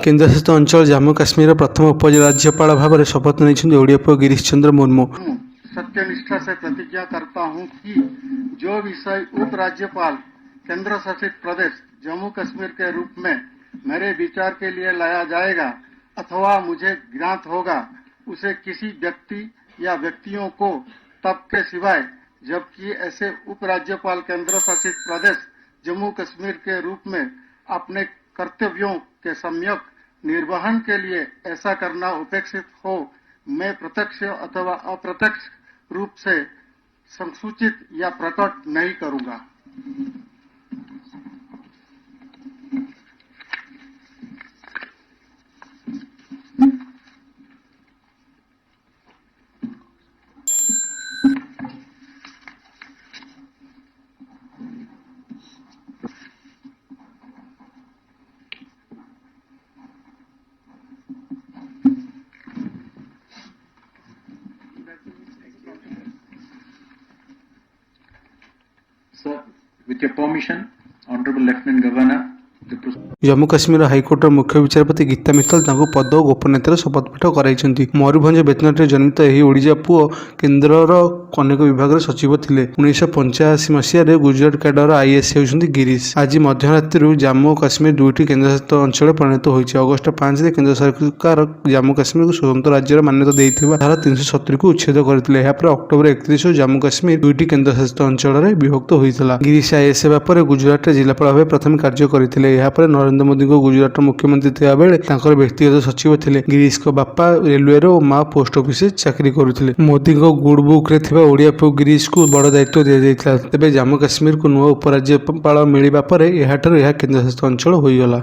केन्द्रशासित अंचल जम्मू काश्मीर प्रथम उपराज्यपाल भाव में शपथ नहीं ओडिया पुओ गिरीश चंद्र मुर्मू। सत्यनिष्ठा से प्रतिज्ञा करता हूं कि जो विषय उपराज्यपाल केंद्र शासित प्रदेश जम्मू कश्मीर के रूप में मेरे विचार के लिए लाया जाएगा अथवा मुझे ज्ञात होगा उसे किसी व्यक्ति या व्यक्तियों को तब के सिवाय जबकि ऐसे उपराज्यपाल केंद्र शासित प्रदेश जम्मू कश्मीर के रूप में अपने कर्तव्यों के सम्यक निर्वहन के लिए ऐसा करना अपेक्षित हो मैं प्रत्यक्ष अथवा अप्रत्यक्ष रूप से संसूचित या प्रकट नहीं करूंगा। Sir, with your permission, Honorable Lieutenant Governor, Jammu Kashmir हाइकोर्टर मुख्य विचारपति गीता मित्तल पद और गोपनीयतार शपथपाठ कराई। मयूरभंज बेतनटी जन्मित यह ओडिया पुओ केन्द्रर अनेक विभाग सचिव थे। 1985 मसीह गुजरात कैडर आईएएस होती गिरीश। आज मध्यरात्रि जम्मू काश्मीर दुईटी केन्द्रशासित अंचल परिणत होती। अगस्ट 5 केन्द्र सरकार जम्मू काश्मीर को स्वतंत्र राज्य मान्यता देता धारा 370 को उच्छेद करते। अक्टोबर 31 जम्मू काश्मीर दुईटी केन्द्रशासित अंचल विभक्त होता। गिरीश आईएएस होगा गुजरात जिलापाल भाव प्रथम कार्य करते। नरेंद्र मोदी को गुजरात मुख्यमंत्री थिबा बेले तांकर व्यक्तिगत सचिव थे। गिरीश को बापा रेलवे और माँ पोस्ट ऑफिस चाकरी करुले। मोदी गुड बुक रे थिबा ओडिया पुओ गिरीश को बड़ दायित्व दि जाता। तेज जम्मू काश्मीर को नुआ उपराज्यपाल मिलवा पर यह केन्द्रशासित अंचल होईगला।